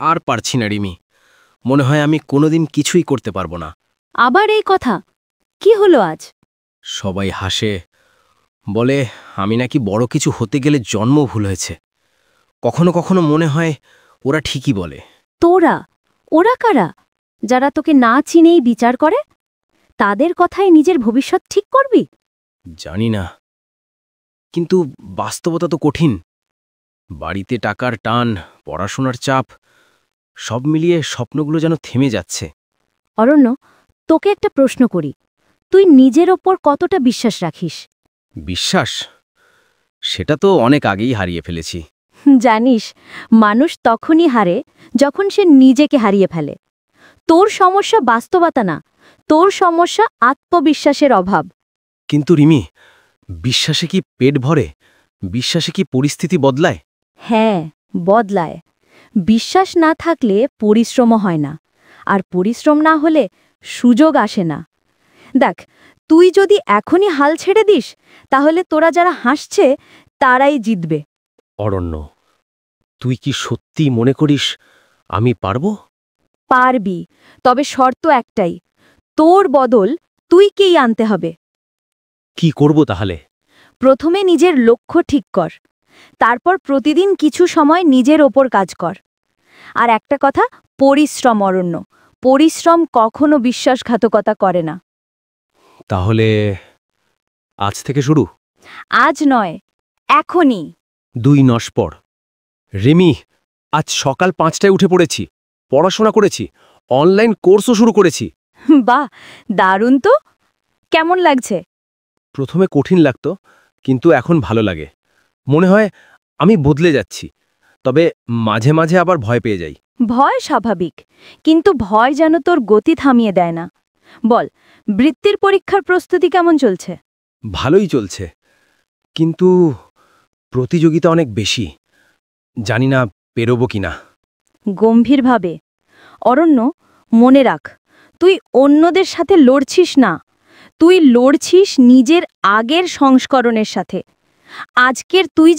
আর পারছি না রিমি। মনে হয় আমি কোনোদিন কিছুই করতে পারবো না। আবার এই কথা? কি হলো আজ? সবাই হাসে, বলে আমি নাকি বড় কিছু হতে গেলে জন্ম ভুল হয়েছে। কখনো কখনো মনে হয় ওরা ঠিকই বলে। তোরা? ওরা কারা? যারা তোকে না চিনেই বিচার করে? তাদের কথায় নিজের ভবিষ্যৎ ঠিক করবি? জানি না, কিন্তু বাস্তবতা তো কঠিন। বাড়িতে টাকার টান, পড়াশোনার চাপ, সব মিলিয়ে স্বপ্নগুলো যেন থেমে যাচ্ছে। অরণ্য, তোকে একটা প্রশ্ন করি। তুই নিজের ওপর কতটা বিশ্বাস রাখিস? বিশ্বাস? সেটা তো অনেক আগেই হারিয়ে ফেলেছি। জানিস, মানুষ তখনই হারে যখন সে নিজেকে হারিয়ে ফেলে। তোর সমস্যা বাস্তবতা না, তোর সমস্যা আত্মবিশ্বাসের অভাব। কিন্তু রিমি, বিশ্বাসে কি পেট ভরে? বিশ্বাসে কি পরিস্থিতি বদলায়? হ্যাঁ, বদলায়। বিশ্বাস না থাকলে পরিশ্রমও হয় না, আর পরিশ্রম না হলে সুযোগ আসে না। দেখ, তুই যদি এখনই হাল ছেড়ে দিস, তাহলে তোরা যারা হাসছে তারাই জিতবে। অরণ্য, তুই কি সত্যি মনে করিস আমি পারব? পারবি, তবে শর্ত একটাই, তোর বদল তুইকেই আনতে হবে। কি করব তাহলে? প্রথমে নিজের লক্ষ্য ঠিক কর, তারপর প্রতিদিন কিছু সময় নিজের ওপর কাজ কর। আর একটা কথা, পরিশ্রম অরণ্য, পরিশ্রম কখনো বিশ্বাসঘাতকতা করে না। তাহলে আজ থেকে শুরু? আজ নয়, এখনই। 2 মাস পর। রিমি, আজ সকাল 5টায় উঠে পড়েছি, পড়াশোনা করেছি, অনলাইন কোর্সও শুরু করেছি। বাহ, দারুণ তো! কেমন লাগছে? প্রথমে কঠিন লাগতো, কিন্তু এখন ভালো লাগে। মনে হয় আমি বদলে যাচ্ছি, তবে মাঝে মাঝে আবার ভয় পেয়ে যাই। ভয় স্বাভাবিক, কিন্তু ভয় যেন তোর গতি থামিয়ে দেয় না। বল, বৃত্তির পরীক্ষার প্রস্তুতি কেমন চলছে? ভালোই চলছে, কিন্তু প্রতিযোগিতা অনেক বেশি। জানি না পেরোবো কিনা। গম্ভীরভাবে। অরণ্য, মনে রাখ, তুই অন্যদের সাথে লড়ছিস না, তুই লড়ছিস নিজের আগের সংস্করণের সাথে। আজকের তুই